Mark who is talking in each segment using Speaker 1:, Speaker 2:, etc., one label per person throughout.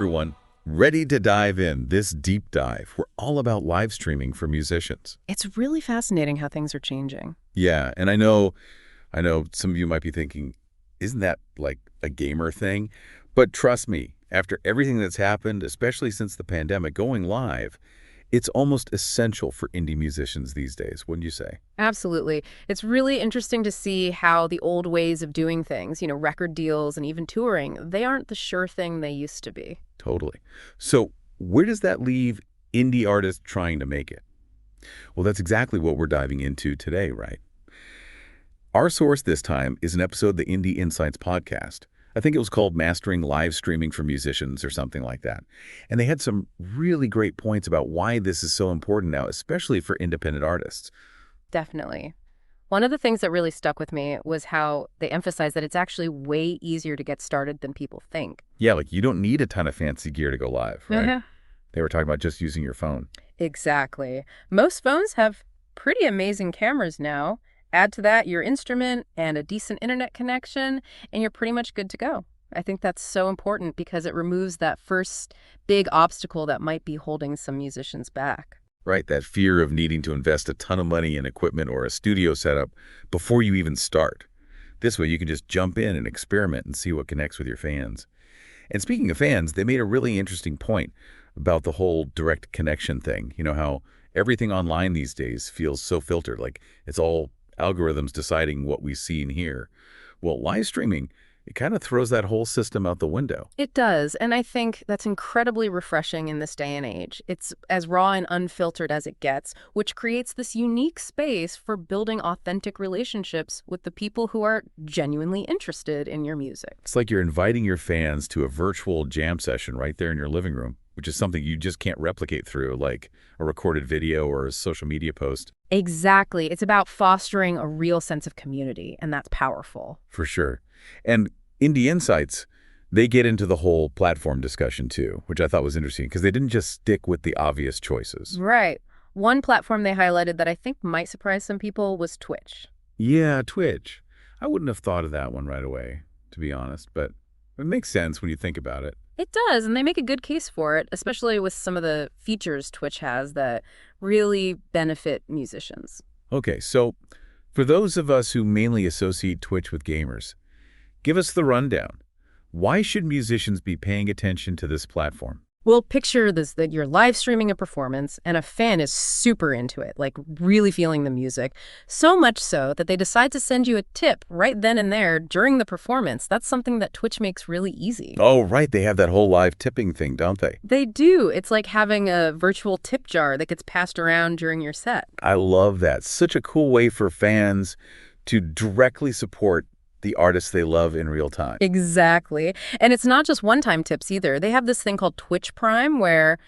Speaker 1: everyone. Ready to dive in. This deep dive, we're all about live streaming for musicians.
Speaker 2: It's really fascinating how things are changing.
Speaker 1: Yeah, and I know some of you might be thinking, isn't that like a gamer thing? But trust me, after everything that's happened, especially since the pandemic, going live, it's almost essential for indie musicians these days, wouldn't you say?
Speaker 2: Absolutely. It's really interesting to see how the old ways of doing things, record deals and even touring, they aren't the sure thing they used to be.
Speaker 1: Totally. So where does that leave indie artists trying to make it? Well, that's exactly what we're diving into today, right? Our source this time is an episode of the Indie Insights podcast. I think it was called Mastering Live Streaming for Musicians or something like that. And they had some really great points about why this is so important now, especially for independent artists.
Speaker 2: Definitely. One of the things that really stuck with me was how they emphasized that it's actually way easier to get started than people think.
Speaker 1: Yeah, like you don't need a ton of fancy gear to go live, right?
Speaker 2: Uh-huh.
Speaker 1: They were talking about just using your phone.
Speaker 2: Exactly. Most phones have pretty amazing cameras now. Add to that your instrument and a decent internet connection, and you're pretty much good to go. I think that's so important because it removes that first big obstacle that might be holding some musicians back.
Speaker 1: Right, that fear of needing to invest a ton of money in equipment or a studio setup before you even start. This way you can just jump in and experiment and see what connects with your fans. And speaking of fans, they made a really interesting point about the whole direct connection thing. You know how everything online these days feels so filtered, like it's all algorithms deciding what we see and hear. Well, live streaming, it kind of throws that whole system out the window.
Speaker 2: It does, and I think that's incredibly refreshing in this day and age. It's as raw and unfiltered as it gets, which creates this unique space for building authentic relationships with the people who are genuinely interested in your music.
Speaker 1: It's like you're inviting your fans to a virtual jam session right there in your living room, which is something you just can't replicate through like a recorded video or a social media post.
Speaker 2: Exactly. It's about fostering a real sense of community, and that's powerful.
Speaker 1: For sure. And Indie Insights, they get into the whole platform discussion too, which I thought was interesting because they didn't just stick with the obvious choices.
Speaker 2: Right. One platform they highlighted that I think might surprise some people was Twitch.
Speaker 1: Yeah, Twitch. I wouldn't have thought of that one right away, to be honest, but it makes sense when you think about it.
Speaker 2: It does, and they make a good case for it, especially with some of the features Twitch has that really benefit musicians.
Speaker 1: Okay, so for those of us who mainly associate Twitch with gamers, give us the rundown. Why should musicians be paying attention to this platform?
Speaker 2: Well, picture this, that you're live streaming a performance and a fan is super into it, like really feeling the music. So much so that they decide to send you a tip right then and there during the performance. That's something that Twitch makes really easy.
Speaker 1: Oh, right. They have that whole live tipping thing, don't they?
Speaker 2: They do. It's like having a virtual tip jar that gets passed around during your set.
Speaker 1: I love that. Such a cool way for fans to directly support the artists they love in real time.
Speaker 2: Exactly. And it's not just one-time tips either. They have this thing called Twitch Prime where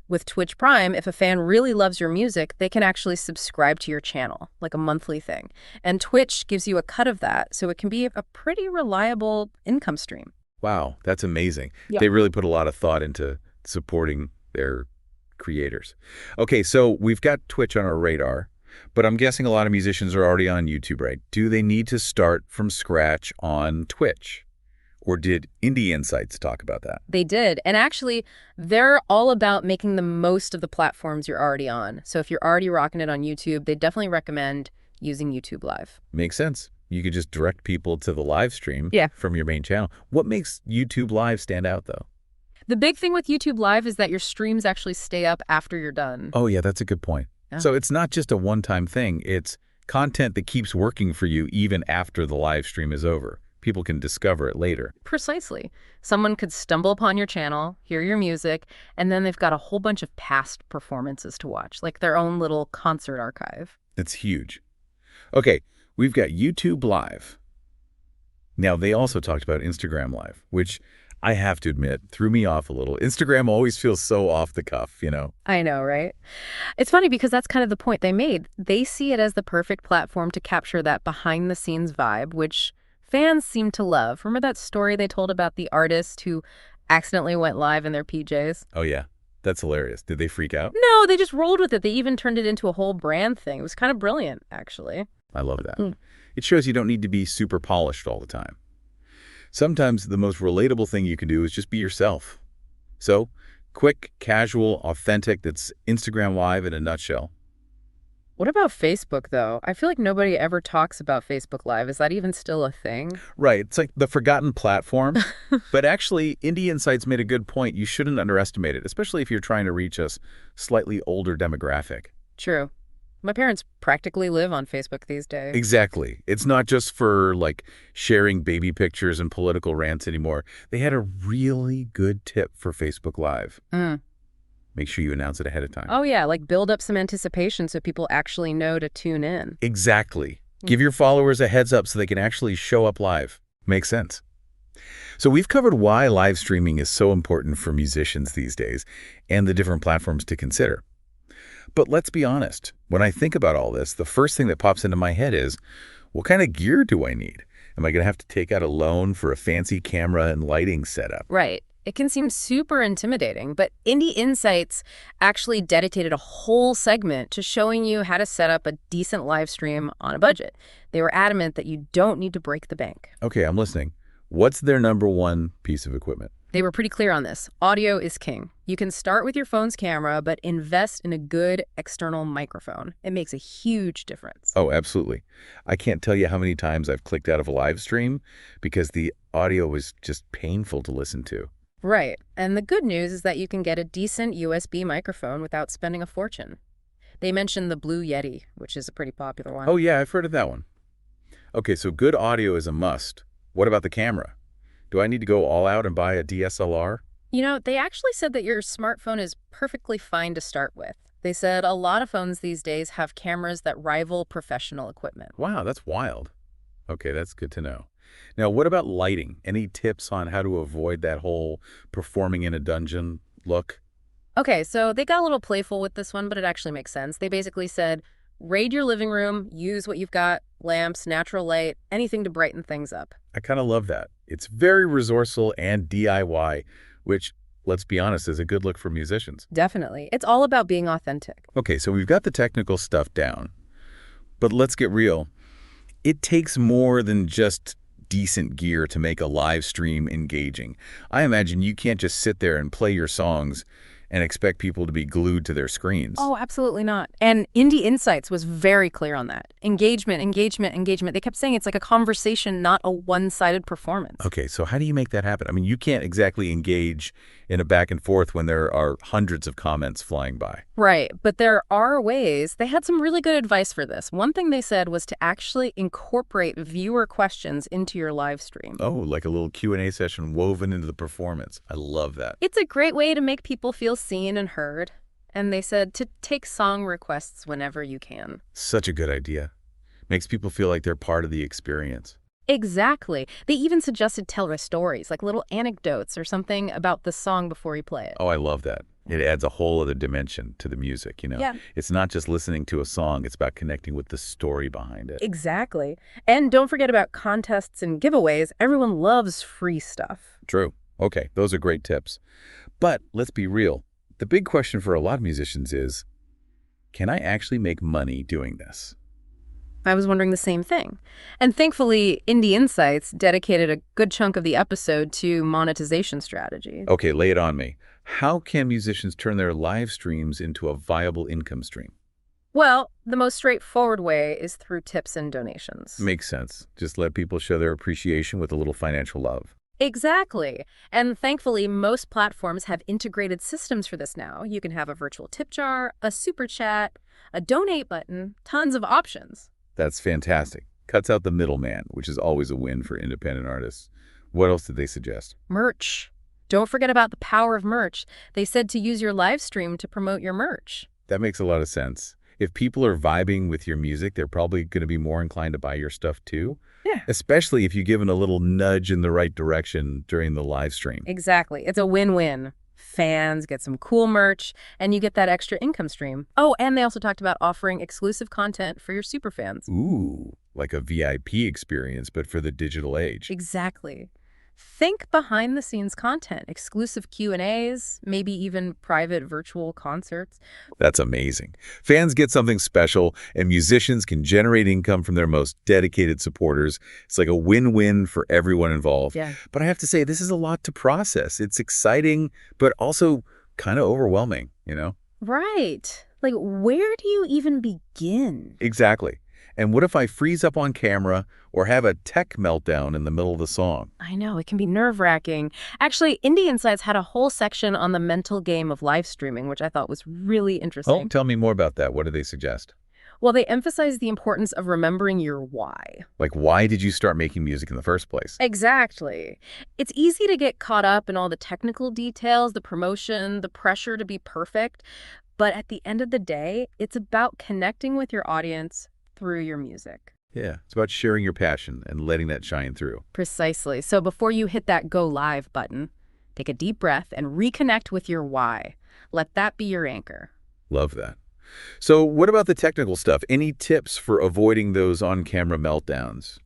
Speaker 2: with Twitch Prime, if a fan really loves your music, they can actually subscribe to your channel, like a monthly thing. And Twitch gives you a cut of that, so it can be a pretty reliable income stream.
Speaker 1: Wow, that's amazing.
Speaker 2: Yeah.
Speaker 1: They really put a lot of thought into supporting their creators. Okay, so we've got Twitch on our radar. But I'm guessing a lot of musicians are already on YouTube, right? Do they need to start from scratch on Twitch? Or did Indie Insights talk about that?
Speaker 2: They did. And actually, they're all about making the most of the platforms you're already on. So if you're already rocking it on YouTube, they definitely recommend using YouTube Live.
Speaker 1: Makes sense. You could just direct people to the live stream from your main channel. What makes YouTube Live stand out, though?
Speaker 2: The big thing with YouTube Live is that your streams actually stay up after you're done.
Speaker 1: Oh, yeah, that's a good point. So it's not just a one-time thing. It's content that keeps working for you even after the live stream is over. People can discover it later.
Speaker 2: Precisely. Someone could stumble upon your channel, hear your music, and then they've got a whole bunch of past performances to watch, like their own little concert archive.
Speaker 1: It's huge. Okay, we've got YouTube Live. Now, they also talked about Instagram Live, which I have to admit, threw me off a little. Instagram always feels so off the cuff, you know?
Speaker 2: I know, right? It's funny because that's kind of the point they made. They see it as the perfect platform to capture that behind-the-scenes vibe, which fans seem to love. Remember that story they told about the artist who accidentally went live in their PJs?
Speaker 1: Oh, yeah. That's hilarious. Did they freak out?
Speaker 2: No, they just rolled with it. They even turned it into a whole brand thing. It was kind of brilliant, actually.
Speaker 1: I love that. It shows you don't need to be super polished all the time. Sometimes the most relatable thing you can do is just be yourself. So, quick, casual, authentic, that's Instagram Live in a nutshell.
Speaker 2: What about Facebook, though? I feel like nobody ever talks about Facebook Live. Is that even still a thing?
Speaker 1: Right, it's like the forgotten platform. But actually, Indie Insights made a good point. You shouldn't underestimate it, especially if you're trying to reach a slightly older demographic.
Speaker 2: True. My parents practically live on Facebook these days.
Speaker 1: Exactly. It's not just for, like, sharing baby pictures and political rants anymore. They had a really good tip for Facebook Live.
Speaker 2: Mm.
Speaker 1: Make sure you announce it ahead of time.
Speaker 2: Oh, yeah, like build up some anticipation so people actually know to tune in.
Speaker 1: Exactly. Give your followers a heads up so they can actually show up live. Makes sense. So we've covered why live streaming is so important for musicians these days and the different platforms to consider. But let's be honest, when I think about all this, the first thing that pops into my head is, what kind of gear do I need? Am I going to have to take out a loan for a fancy camera and lighting setup?
Speaker 2: Right. It can seem super intimidating, but Indie Insights actually dedicated a whole segment to showing you how to set up a decent live stream on a budget. They were adamant that you don't need to break the bank.
Speaker 1: Okay, I'm listening. What's their number one piece of equipment?
Speaker 2: They were pretty clear on this. Audio is king. You can start with your phone's camera, but invest in a good external microphone. It makes a huge difference.
Speaker 1: Oh, absolutely. I can't tell you how many times I've clicked out of a live stream because the audio was just painful to listen to.
Speaker 2: Right. And the good news is that you can get a decent USB microphone without spending a fortune. They mentioned the Blue Yeti, which is a pretty popular one.
Speaker 1: Oh, yeah, I've heard of that one. Okay, so good audio is a must. What about the camera? Do I need to go all out and buy a DSLR?
Speaker 2: You know, they actually said that your smartphone is perfectly fine to start with. They said a lot of phones these days have cameras that rival professional equipment.
Speaker 1: Wow, that's wild. Okay, that's good to know. Now, what about lighting? Any tips on how to avoid that whole performing in a dungeon look?
Speaker 2: Okay, so they got a little playful with this one, but it actually makes sense. They basically said, raid your living room, use what you've got, lamps, natural light, anything to brighten things up.
Speaker 1: I kind of love that. It's very resourceful and DIY, which, let's be honest, is a good look for musicians.
Speaker 2: Definitely. It's all about being authentic.
Speaker 1: Okay, so we've got the technical stuff down, but let's get real. It takes more than just decent gear to make a live stream engaging. I imagine you can't just sit there and play your songs and expect people to be glued to their screens.
Speaker 2: Oh, absolutely not. And Indie Insights was very clear on that. Engagement, engagement, engagement. They kept saying it's like a conversation, not a one-sided performance.
Speaker 1: Okay, so how do you make that happen? I mean, you can't exactly engage in a back and forth when there are hundreds of comments flying by.
Speaker 2: Right, but there are ways. They had some really good advice for this. One thing they said was to actually incorporate viewer questions into your live stream.
Speaker 1: Oh, like a little Q&A session woven into the performance. I love that.
Speaker 2: It's a great way to make people feel seen and heard. And they said to take song requests whenever you can.
Speaker 1: Such a good idea. Makes people feel like they're part of the experience.
Speaker 2: Exactly. They even suggested tell us stories, like little anecdotes or something about the song before you play it.
Speaker 1: Oh, I love that. It adds a whole other dimension to the music, you know?
Speaker 2: Yeah.
Speaker 1: It's not just listening to a song, it's about connecting with the story behind it.
Speaker 2: Exactly. And don't forget about contests and giveaways. Everyone loves free stuff.
Speaker 1: True. Okay, those are great tips. But let's be real. The big question for a lot of musicians is, can I actually make money doing this?
Speaker 2: I was wondering the same thing. And thankfully, Indie Insights dedicated a good chunk of the episode to monetization strategies.
Speaker 1: Okay, lay it on me. How can musicians turn their live streams into a viable income stream?
Speaker 2: Well, the most straightforward way is through tips and donations.
Speaker 1: Makes sense. Just let people show their appreciation with a little financial love.
Speaker 2: Exactly. And thankfully, most platforms have integrated systems for this now. You can have a virtual tip jar, a super chat, a donate button, tons of options.
Speaker 1: That's fantastic. Cuts out the middleman, which is always a win for independent artists. What else did they suggest?
Speaker 2: Merch. Don't forget about the power of merch. They said to use your live stream to promote your merch.
Speaker 1: That makes a lot of sense. If people are vibing with your music, they're probably going to be more inclined to buy your stuff too.
Speaker 2: Yeah.
Speaker 1: Especially if you give them a little nudge in the right direction during the live stream.
Speaker 2: Exactly. It's a win-win. Fans get some cool merch, and you get that extra income stream. Oh, and they also talked about offering exclusive content for your superfans.
Speaker 1: Ooh, like a VIP experience, but for the digital age.
Speaker 2: Exactly. Think behind-the-scenes content, exclusive Q&As, maybe even private virtual concerts.
Speaker 1: That's amazing. Fans get something special, and musicians can generate income from their most dedicated supporters. It's like a win-win for everyone involved.
Speaker 2: Yeah.
Speaker 1: But I have to say, this is a lot to process. It's exciting, but also kind of overwhelming, you know?
Speaker 2: Right. Like, where do you even begin?
Speaker 1: Exactly. And what if I freeze up on camera or have a tech meltdown in the middle of the song?
Speaker 2: I know, it can be nerve-wracking. Actually, Indie Insights had a whole section on the mental game of live streaming, which I thought was really
Speaker 1: Oh,
Speaker 2: interesting.
Speaker 1: tell me more about that. What do they suggest?
Speaker 2: Well, they emphasize the importance of remembering your why.
Speaker 1: Like, why did you start making music in the first place?
Speaker 2: Exactly. It's easy to get caught up in all the technical details, the promotion, the pressure to be perfect. But at the end of the day, it's about connecting with your audience through your music.
Speaker 1: Yeah, it's about sharing your passion and letting that shine through.
Speaker 2: Precisely. So before you hit that go live button, take a deep breath and reconnect with your why. Let that be your anchor.
Speaker 1: Love that. So what about the technical stuff? Any tips for avoiding those on-camera meltdowns?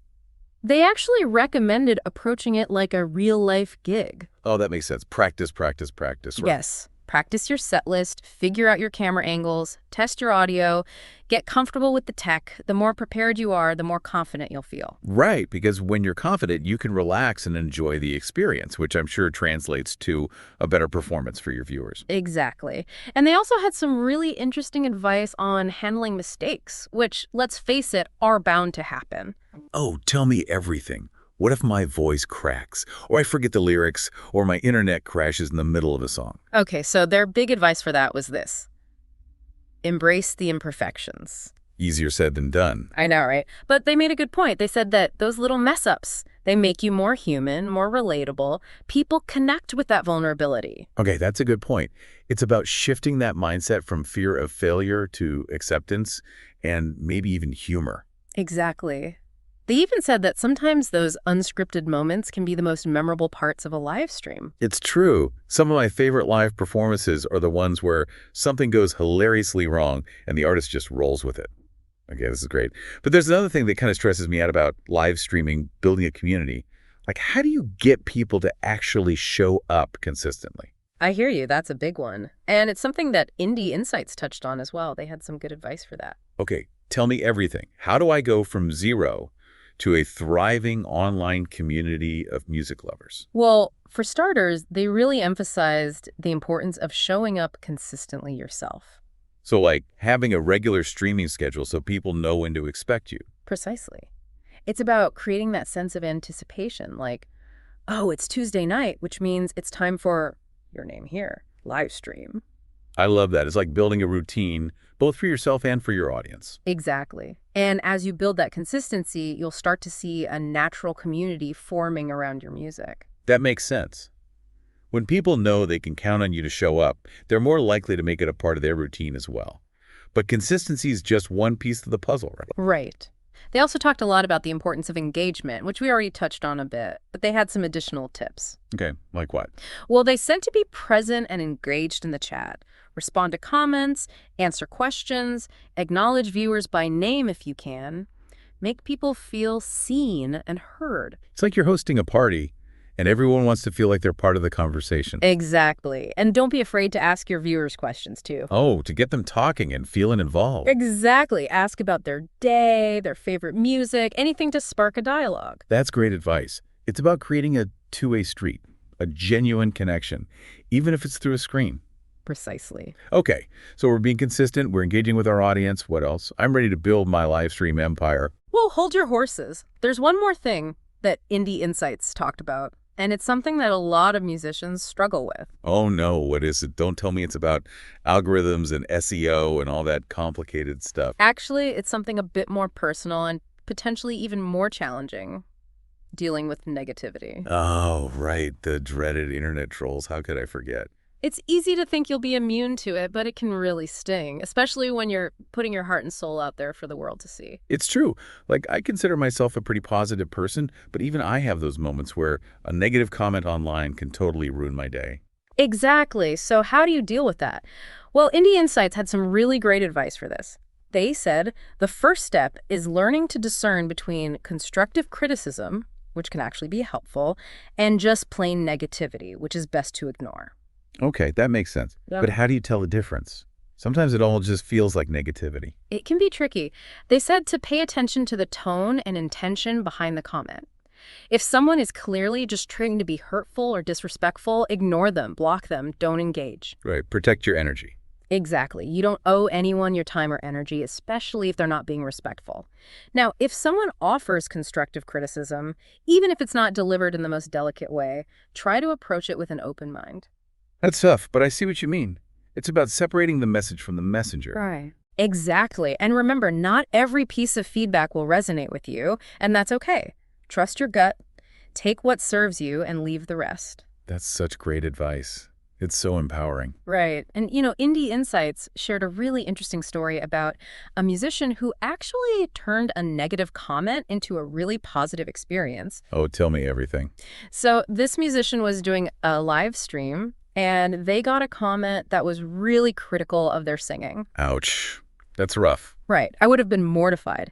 Speaker 2: They actually recommended approaching it like a real-life gig.
Speaker 1: Oh, that makes sense. Practice, practice, practice. Right.
Speaker 2: Yes. Practice your set list, figure out your camera angles, test your audio, get comfortable with the tech. The more prepared you are, the more confident you'll feel.
Speaker 1: Right, because when you're confident, you can relax and enjoy the experience, which I'm sure translates to a better performance for your viewers.
Speaker 2: Exactly. And they also had some really interesting advice on handling mistakes, which, let's face it, are bound to happen.
Speaker 1: Oh, tell me everything. What if my voice cracks, or I forget the lyrics, or my internet crashes in the middle of a song?
Speaker 2: Okay, so their big advice for that was this. Embrace the imperfections.
Speaker 1: Easier said than done.
Speaker 2: I know, right? But they made a good point. They said that those little mess-ups, they make you more human, more relatable. People connect with that vulnerability.
Speaker 1: Okay, that's a good point. It's about shifting that mindset from fear of failure to acceptance and maybe even humor.
Speaker 2: Exactly. They even said that sometimes those unscripted moments can be the most memorable parts of a live stream.
Speaker 1: It's true. Some of my favorite live performances are the ones where something goes hilariously wrong and the artist just rolls with it. Okay, this is great. But there's another thing that kind of stresses me out about live streaming, building a community. Like, how do you get people to actually show up consistently?
Speaker 2: I hear you. That's a big one. And it's something that Indie Insights touched on as well. They had some good advice for that.
Speaker 1: Okay, tell me everything. How do I go from zero to a thriving online community of music lovers?
Speaker 2: Well, for starters, they really emphasized the importance of showing up consistently yourself.
Speaker 1: So like having a regular streaming schedule so people know when to expect you.
Speaker 2: Precisely. It's about creating that sense of anticipation, like, oh, it's Tuesday night, which means it's time for, your name here, live stream.
Speaker 1: I love that. It's like building a routine, both for yourself and for your audience.
Speaker 2: Exactly. And as you build that consistency, you'll start to see a natural community forming around your music.
Speaker 1: That makes sense. When people know they can count on you to show up, they're more likely to make it a part of their routine as well. But consistency is just one piece of the puzzle, right?
Speaker 2: Right. They also talked a lot about the importance of engagement, which we already touched on a bit, but they had some additional tips.
Speaker 1: Okay, like what?
Speaker 2: Well, they said to be present and engaged in the chat. Respond to comments, answer questions, acknowledge viewers by name if you can. Make people feel seen and heard.
Speaker 1: It's like you're hosting a party, and everyone wants to feel like they're part of the conversation.
Speaker 2: Exactly. And don't be afraid to ask your viewers questions, too.
Speaker 1: Oh, to get them talking and feeling involved.
Speaker 2: Exactly. Ask about their day, their favorite music, anything to spark a dialogue.
Speaker 1: That's great advice. It's about creating a two-way street, a genuine connection, even if it's through a screen.
Speaker 2: Precisely.
Speaker 1: Okay, so we're being consistent, we're engaging with our audience. What else? I'm ready to build my live stream empire.
Speaker 2: Well, hold your horses. There's one more thing that Indie Insights talked about, and it's something that a lot of musicians struggle with.
Speaker 1: Oh no, what is it? Don't tell me it's about algorithms and SEO and all that complicated stuff.
Speaker 2: Actually, it's something a bit more personal and potentially even more challenging, dealing with negativity.
Speaker 1: Oh, right, the dreaded internet trolls. How could I forget?
Speaker 2: It's easy to think you'll be immune to it, but it can really sting, especially when you're putting your heart and soul out there for the world to see.
Speaker 1: It's true. Like, I consider myself a pretty positive person, but even I have those moments where a negative comment online can totally ruin my day.
Speaker 2: Exactly. So how do you deal with that? Well, Indie Insights had some really great advice for this. They said the first step is learning to discern between constructive criticism, which can actually be helpful, and just plain negativity, which is best to ignore.
Speaker 1: Okay, that makes sense.
Speaker 2: Yep.
Speaker 1: But how do you tell the difference? Sometimes it all just feels like negativity.
Speaker 2: It can be tricky. They said to pay attention to the tone and intention behind the comment. If someone is clearly just trying to be hurtful or disrespectful, ignore them, block them, don't engage.
Speaker 1: Right, protect your energy.
Speaker 2: Exactly. You don't owe anyone your time or energy, especially if they're not being respectful. Now, if someone offers constructive criticism, even if it's not delivered in the most delicate way, try to approach it with an open mind.
Speaker 1: That's tough, but I see what you mean. It's about separating the message from the messenger.
Speaker 2: Right. Exactly. And remember, not every piece of feedback will resonate with you, and that's okay. Trust your gut, take what serves you, and leave the rest.
Speaker 1: That's such great advice. It's so empowering.
Speaker 2: Right. And, Indie Insights shared a really interesting story about a musician who actually turned a negative comment into a really positive experience.
Speaker 1: Oh, tell me everything.
Speaker 2: So this musician was doing a live stream, and they got a comment that was really critical of their singing.
Speaker 1: Ouch. That's rough.
Speaker 2: Right. I would have been mortified.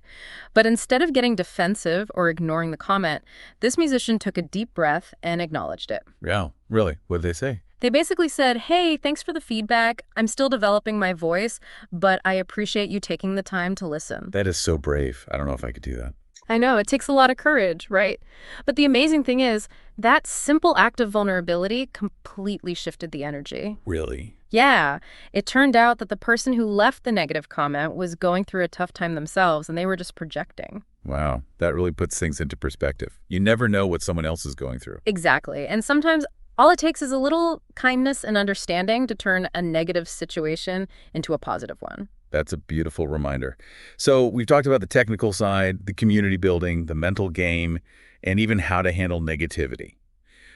Speaker 2: But instead of getting defensive or ignoring the comment, this musician took a deep breath and acknowledged it.
Speaker 1: Yeah, really? What did they say?
Speaker 2: They basically said, hey, thanks for the feedback. I'm still developing my voice, but I appreciate you taking the time to listen.
Speaker 1: That is so brave. I don't know if I could do that.
Speaker 2: I know, it takes a lot of courage, right? But the amazing thing is, that simple act of vulnerability completely shifted the energy.
Speaker 1: Really?
Speaker 2: Yeah, it turned out that the person who left the negative comment was going through a tough time themselves, and they were just projecting.
Speaker 1: Wow, that really puts things into perspective. You never know what someone else is going through.
Speaker 2: Exactly. And sometimes all it takes is a little kindness and understanding to turn a negative situation into a positive one.
Speaker 1: That's a beautiful reminder. So we've talked about the technical side, the community building, the mental game, and even how to handle negativity.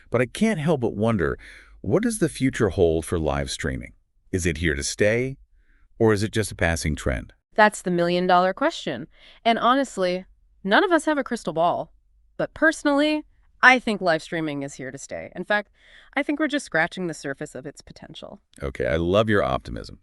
Speaker 1: But I can't help but wonder, what does the future hold for live streaming? Is it here to stay, or is it just a passing trend?
Speaker 2: That's the million-dollar question. And honestly, none of us have a crystal ball. But personally, I think live streaming is here to stay. In fact, I think we're just scratching the surface of its potential.
Speaker 1: Okay, I love your optimism.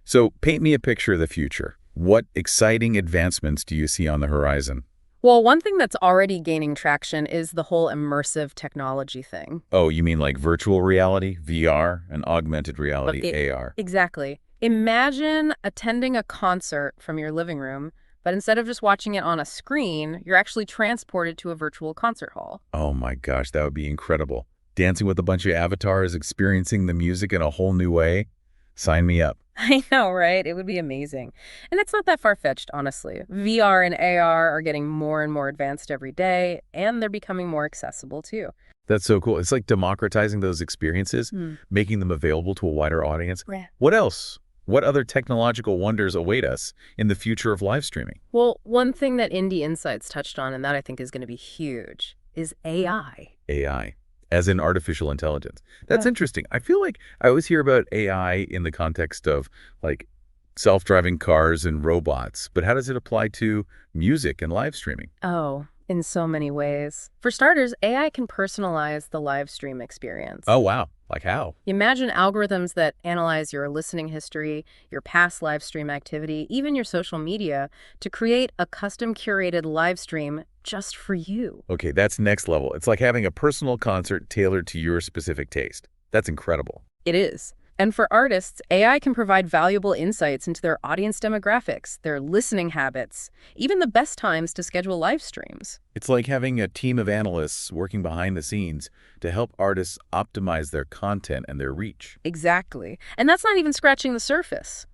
Speaker 1: So paint me a picture of the future. What exciting advancements do you see on the horizon?
Speaker 2: Well, one thing that's already gaining traction is the whole immersive technology thing.
Speaker 1: Oh, you mean like virtual reality, VR, and augmented reality, AR?
Speaker 2: Exactly. Imagine attending a concert from your living room, but instead of just watching it on a screen, you're actually transported to a virtual concert hall.
Speaker 1: Oh my gosh, that would be incredible. Dancing with a bunch of avatars, experiencing the music in a whole new way. Sign me up.
Speaker 2: I know, right? It would be amazing. And it's not that far-fetched, honestly. VR and AR are getting more and more advanced every day, and they're becoming more accessible, too.
Speaker 1: That's so cool. It's like democratizing those experiences, making them available to a wider audience.
Speaker 2: Yeah.
Speaker 1: What else? What other technological wonders await us in the future of live streaming?
Speaker 2: Well, one thing that Indie Insights touched on, and that I think is going to be huge, is AI.
Speaker 1: AI, as in artificial intelligence. That's
Speaker 2: Yeah.
Speaker 1: interesting. I feel like I always hear about AI in the context of like self-driving cars and robots, but how does it apply to music and live streaming?
Speaker 2: Oh, in so many ways. For starters, AI can personalize the live stream experience.
Speaker 1: Oh, wow. Like how?
Speaker 2: Imagine algorithms that analyze your listening history, your past live stream activity, even your social media, to create a custom curated live stream just for you.
Speaker 1: Okay, that's next level. It's like having a personal concert tailored to your specific taste. That's incredible.
Speaker 2: It is. And for artists, AI can provide valuable insights into their audience demographics, their listening habits, even the best times to schedule live streams.
Speaker 1: It's like having a team of analysts working behind the scenes to help artists optimize their content and their reach.
Speaker 2: Exactly. And that's not even scratching the surface.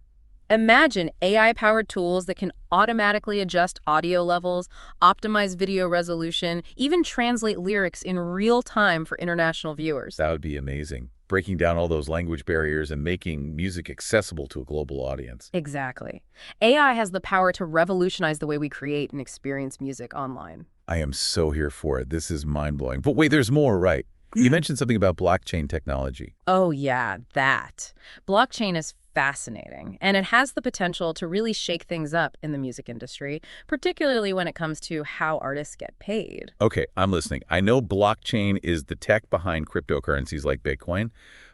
Speaker 2: Imagine AI-powered tools that can automatically adjust audio levels, optimize video resolution, even translate lyrics in real time for international viewers.
Speaker 1: That would be amazing. Breaking down all those language barriers and making music accessible to a global audience.
Speaker 2: Exactly. AI has the power to revolutionize the way we create and experience music online.
Speaker 1: I am so here for it. This is mind-blowing. But wait, there's more, right? You mentioned something about blockchain technology.
Speaker 2: Oh yeah, that. Blockchain is fascinating, and it has the potential to really shake things up in the music industry, particularly when it comes to how artists get paid.
Speaker 1: Okay, I'm listening. I know blockchain is the tech behind cryptocurrencies like Bitcoin,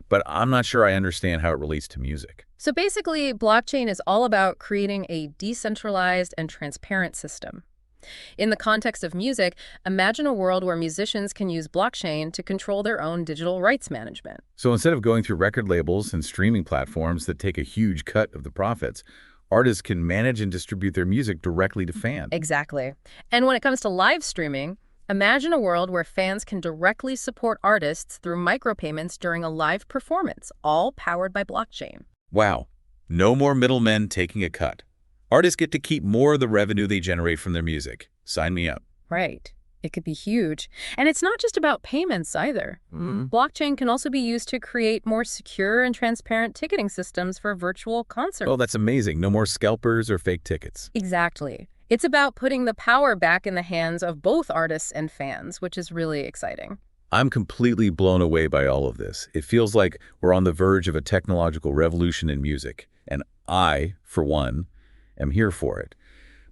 Speaker 1: but I'm not sure I understand how it relates to music.
Speaker 2: So basically, blockchain is all about creating a decentralized and transparent system. In the context of music, imagine a world where musicians can use blockchain to control their own digital rights management.
Speaker 1: So instead of going through record labels and streaming platforms that take a huge cut of the profits, artists can manage and distribute their music directly to fans.
Speaker 2: Exactly. And when it comes to live streaming, imagine a world where fans can directly support artists through micropayments during a live performance, all powered by blockchain.
Speaker 1: Wow. No more middlemen taking a cut. Artists get to keep more of the revenue they generate from their music. Sign me up.
Speaker 2: Right. It could be huge. And it's not just about payments either. Blockchain can also be used to create more secure and transparent ticketing systems for virtual concerts.
Speaker 1: Oh, that's amazing. No more scalpers or fake tickets.
Speaker 2: Exactly. It's about putting the power back in the hands of both artists and fans, which is really exciting.
Speaker 1: I'm completely blown away by all of this. It feels like we're on the verge of a technological revolution in music. And I, for one, am here for it.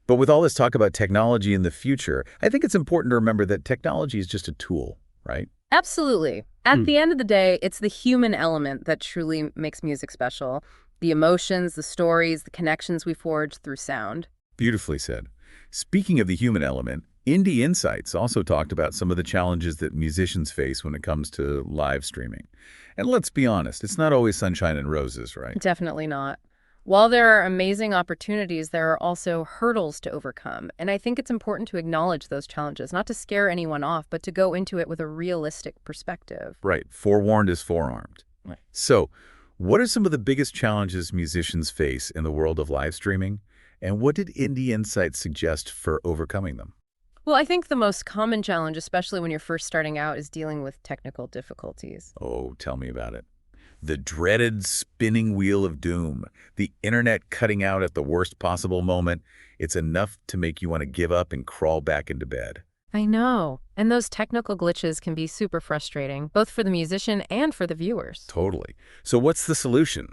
Speaker 1: But with all this talk about technology in the future, I think it's important to remember that technology is just a tool, right?
Speaker 2: Absolutely. At the end of the day, it's the human element that truly makes music special. The emotions, the stories, the connections we forge through sound.
Speaker 1: Beautifully said. Speaking of the human element, Indie Insights also talked about some of the challenges that musicians face when it comes to live streaming. And let's be honest, it's not always sunshine and roses, right?
Speaker 2: Definitely not. While there are amazing opportunities, there are also hurdles to overcome. And I think it's important to acknowledge those challenges, not to scare anyone off, but to go into it with a realistic perspective.
Speaker 1: Right. Forewarned is forearmed.
Speaker 2: Right.
Speaker 1: So, what are some of the biggest challenges musicians face in the world of live streaming? And what did Indie Insights suggest for overcoming them?
Speaker 2: Well, I think the most common challenge, especially when you're first starting out, is dealing with technical difficulties.
Speaker 1: Oh, tell me about it. The dreaded spinning wheel of doom, the internet cutting out at the worst possible moment. It's enough to make you want to give up and crawl back into bed.
Speaker 2: I know. And those technical glitches can be super frustrating, both for the musician and for the viewers.
Speaker 1: Totally. So what's the solution?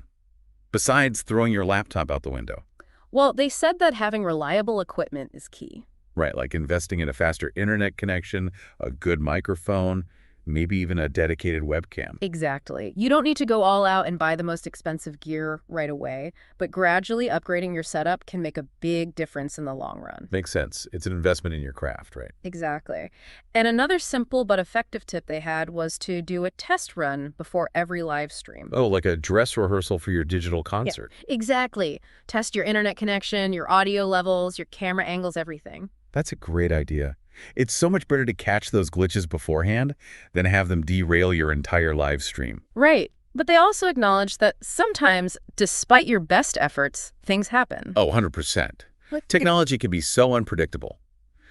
Speaker 1: Besides throwing your laptop out the window.
Speaker 2: Well, they said that having reliable equipment is key.
Speaker 1: Right, like investing in a faster internet connection, a good microphone, maybe even a dedicated webcam.
Speaker 2: Exactly. You don't need to go all out and buy the most expensive gear right away, but gradually upgrading your setup can make a big difference in the long run.
Speaker 1: Makes sense. It's an investment in your craft, right?
Speaker 2: Exactly. And another simple but effective tip they had was to do a test run before every live stream.
Speaker 1: Oh, like a dress rehearsal for your digital concert.
Speaker 2: Yeah, exactly. Test your internet connection, your audio levels, your camera angles, everything.
Speaker 1: That's a great idea. It's so much better to catch those glitches beforehand than have them derail your entire live stream.
Speaker 2: Right. But they also acknowledge that sometimes, despite your best efforts, things happen.
Speaker 1: Oh, 100%. Technology can be so unpredictable.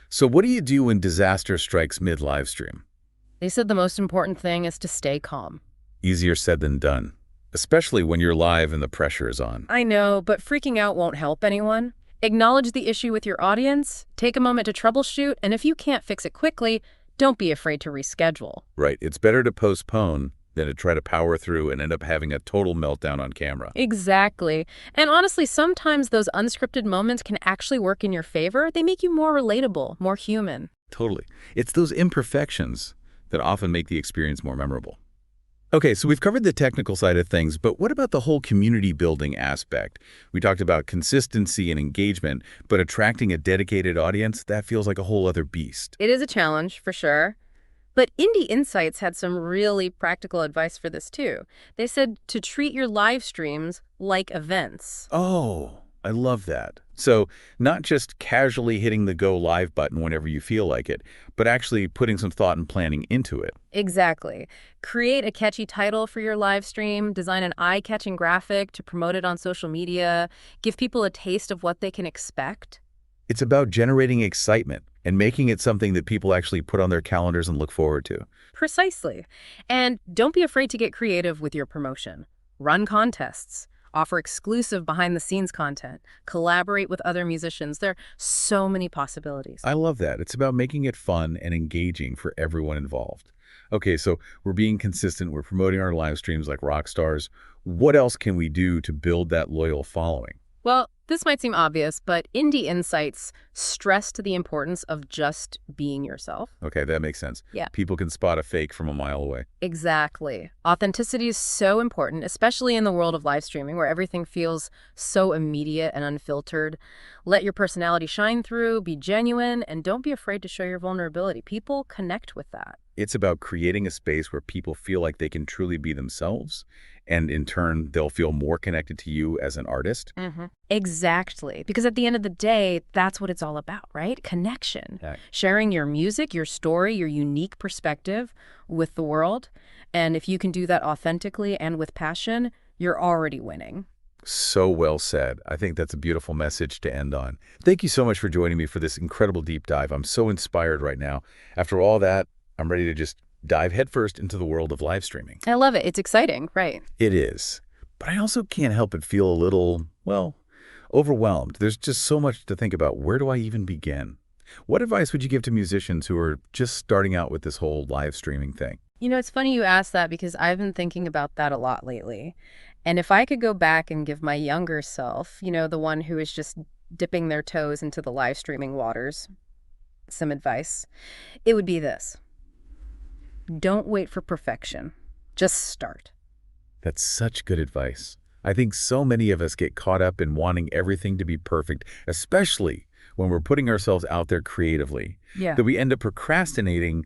Speaker 1: So what do you do when disaster strikes mid-live stream?
Speaker 2: They said the most important thing is to stay calm.
Speaker 1: Easier said than done, especially when you're live and the pressure is on.
Speaker 2: I know, but freaking out won't help anyone. Acknowledge the issue with your audience, take a moment to troubleshoot, and if you can't fix it quickly, don't be afraid to reschedule.
Speaker 1: Right. It's better to postpone than to try to power through and end up having a total meltdown on camera.
Speaker 2: Exactly. And honestly, sometimes those unscripted moments can actually work in your favor. They make you more relatable, more human.
Speaker 1: Totally. It's those imperfections that often make the experience more memorable. Okay, so we've covered the technical side of things, but what about the whole community building aspect? We talked about consistency and engagement, but attracting a dedicated audience, that feels like a whole other beast.
Speaker 2: It is a challenge, for sure. But Indie Insights had some really practical advice for this, too. They said to treat your live streams like events.
Speaker 1: Oh, I love that. So not just casually hitting the go live button whenever you feel like it, but actually putting some thought and planning into it.
Speaker 2: Exactly. Create a catchy title for your live stream, design an eye-catching graphic to promote it on social media, give people a taste of what they can expect.
Speaker 1: It's about generating excitement and making it something that people actually put on their calendars and look forward to.
Speaker 2: Precisely. And don't be afraid to get creative with your promotion. Run contests. Offer exclusive behind-the-scenes content, collaborate with other musicians. There are so many possibilities.
Speaker 1: I love that. It's about making it fun and engaging for everyone involved. Okay, so we're being consistent. We're promoting our live streams like rock stars. What else can we do to build that loyal following?
Speaker 2: Well, This might seem obvious, but Indie Insights stressed the importance of just being yourself.
Speaker 1: Okay, that makes sense.
Speaker 2: Yeah.
Speaker 1: People can spot a fake from a mile away.
Speaker 2: Exactly. Authenticity is so important, especially in the world of live streaming where everything feels so immediate and unfiltered. Let your personality shine through, be genuine, and don't be afraid to show your vulnerability. People connect with that.
Speaker 1: It's about creating a space where people feel like they can truly be themselves, and in turn, they'll feel more connected to you as an artist.
Speaker 2: Exactly. Because at the end of the day, that's what it's all about, right? Connection.
Speaker 1: Yeah.
Speaker 2: Sharing your music, your story, your unique perspective with the world. And if you can do that authentically and with passion, you're already winning.
Speaker 1: So well said. I think that's a beautiful message to end on. Thank you so much for joining me for this incredible deep dive. I'm so inspired right now. After all that, I'm ready to just dive headfirst into the world of live streaming.
Speaker 2: I love it. It's exciting, right?
Speaker 1: It is. But I also can't help but feel a little, well, overwhelmed. There's just so much to think about. Where do I even begin? What advice would you give to musicians who are just starting out with this whole live streaming thing?
Speaker 2: You know, it's funny you asked that because I've been thinking about that a lot lately. And if I could go back and give my younger self, the one who is just dipping their toes into the live streaming waters, some advice, it would be this. Don't wait for perfection. Just start.
Speaker 1: That's such good advice. I think so many of us get caught up in wanting everything to be perfect, especially when we're putting ourselves out there creatively,
Speaker 2: Yeah.
Speaker 1: that we end up procrastinating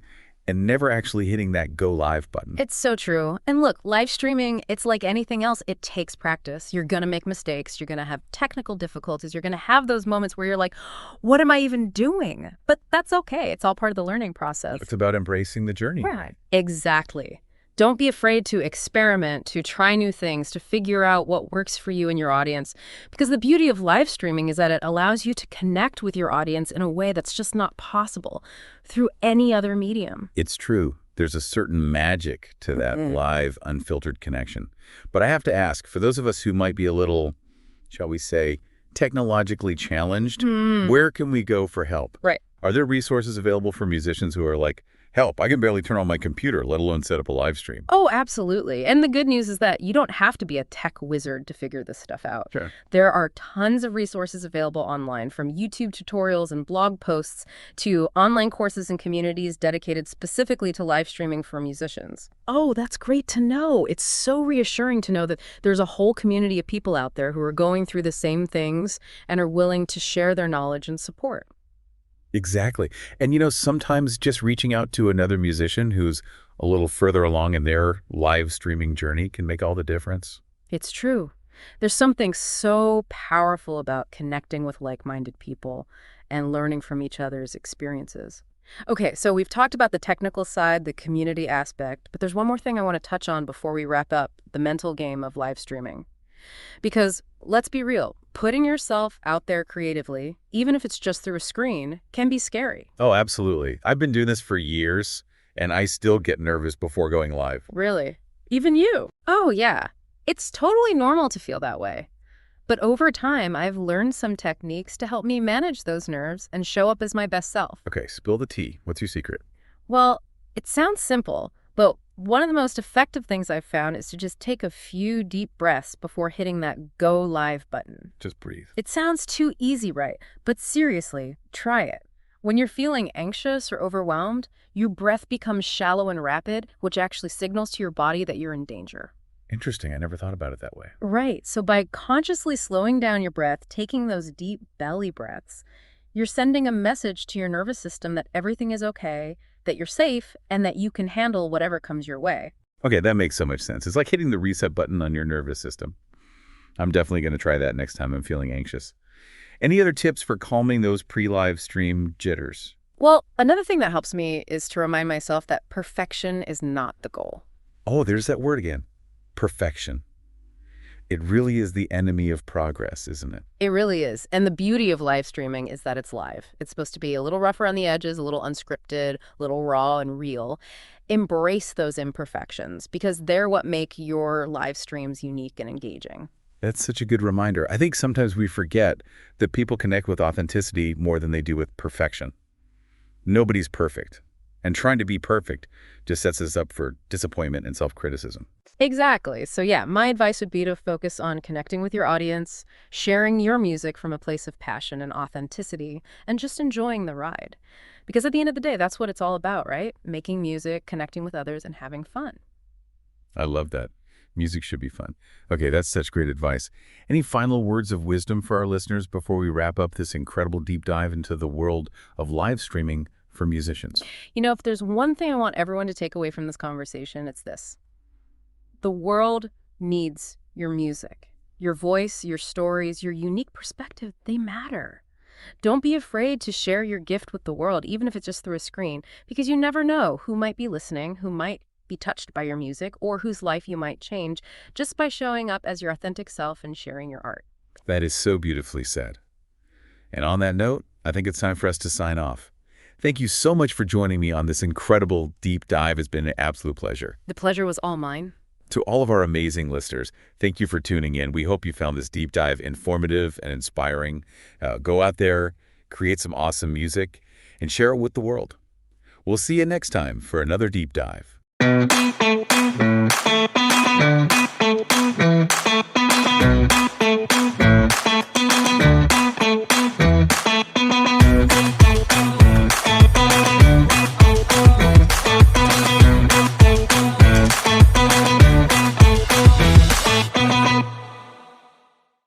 Speaker 1: and never actually hitting that go live button.
Speaker 2: It's so true. And look, live streaming, it's like anything else. It takes practice. You're going to make mistakes. You're going to have technical difficulties. You're going to have those moments where you're like, what am I even doing? But that's okay. It's all part of the learning process.
Speaker 1: It's about embracing the journey.
Speaker 2: Right. Exactly. Don't be afraid to experiment, to try new things, to figure out what works for you and your audience. Because the beauty of live streaming is that it allows you to connect with your audience in a way that's just not possible through any other medium.
Speaker 1: It's true. There's a certain magic to that live, unfiltered connection. But I have to ask, for those of us who might be a little, shall we say, technologically challenged, where can we go for help?
Speaker 2: Right.
Speaker 1: Are there resources available for musicians who are like, help, I can barely turn on my computer, let alone set up a live stream?
Speaker 2: Oh, absolutely. And the good news is that you don't have to be a tech wizard to figure this stuff out.
Speaker 1: Sure.
Speaker 2: There are tons of resources available online, from YouTube tutorials and blog posts to online courses and communities dedicated specifically to live streaming for musicians. Oh, that's great to know. It's so reassuring to know that there's a whole community of people out there who are going through the same things and are willing to share their knowledge and support.
Speaker 1: Exactly. And sometimes just reaching out to another musician who's a little further along in their live streaming journey can make all the difference.
Speaker 2: It's true. There's something so powerful about connecting with like-minded people and learning from each other's experiences. Okay, so we've talked about the technical side, the community aspect, but there's one more thing I want to touch on before we wrap up the mental game of live streaming. Because let's be real, putting yourself out there creatively, even if it's just through a screen, can be scary.
Speaker 1: Oh, absolutely. I've been doing this for years, and I still get nervous before going live.
Speaker 2: Really? Even you? Oh, yeah. It's totally normal to feel that way. But over time, I've learned some techniques to help me manage those nerves and show up as my best self.
Speaker 1: Okay, spill the tea. What's your secret?
Speaker 2: Well, it sounds simple, but one of the most effective things I've found is to just take a few deep breaths before hitting that go live button.
Speaker 1: Just breathe.
Speaker 2: It sounds too easy, right? But seriously, try it. When you're feeling anxious or overwhelmed, your breath becomes shallow and rapid, which actually signals to your body that you're in danger.
Speaker 1: Interesting. I never thought about it that way.
Speaker 2: Right. So by consciously slowing down your breath, taking those deep belly breaths, you're sending a message to your nervous system that everything is okay, that you're safe, and that you can handle whatever comes your way.
Speaker 1: Okay, that makes so much sense. It's like hitting the reset button on your nervous system. I'm definitely going to try that next time I'm feeling anxious. Any other tips for calming those pre-live stream jitters?
Speaker 2: Well, another thing that helps me is to remind myself that perfection is not the goal.
Speaker 1: Oh, there's that word again. Perfection. It really is the enemy of progress, isn't it?
Speaker 2: It really is. And the beauty of live streaming is that it's live. It's supposed to be a little rough around the edges, a little unscripted, a little raw and real. Embrace those imperfections because they're what make your live streams unique and engaging.
Speaker 1: That's such a good reminder. I think sometimes we forget that people connect with authenticity more than they do with perfection. Nobody's perfect. And trying to be perfect just sets us up for disappointment and self-criticism.
Speaker 2: Exactly. So yeah, my advice would be to focus on connecting with your audience, sharing your music from a place of passion and authenticity, and just enjoying the ride. Because at the end of the day, that's what it's all about, right? Making music, connecting with others, and having fun.
Speaker 1: I love that. Music should be fun. Okay, that's such great advice. Any final words of wisdom for our listeners before we wrap up this incredible deep dive into the world of live streaming for musicians?
Speaker 2: If there's one thing I want everyone to take away from this conversation, it's this. The world needs your music. Your voice, your stories, your unique perspective, they matter. Don't be afraid to share your gift with the world, even if it's just through a screen, because you never know who might be listening, who might be touched by your music, or whose life you might change just by showing up as your authentic self and sharing your art.
Speaker 1: That is so beautifully said. And on that note, I think it's time for us to sign off. Thank you so much for joining me on this incredible deep dive. It's been an absolute pleasure.
Speaker 2: The pleasure was all mine.
Speaker 1: To all of our amazing listeners, thank you for tuning in. We hope you found this deep dive informative and inspiring. Go out there, create some awesome music, and share it with the world. We'll see you next time for another deep dive.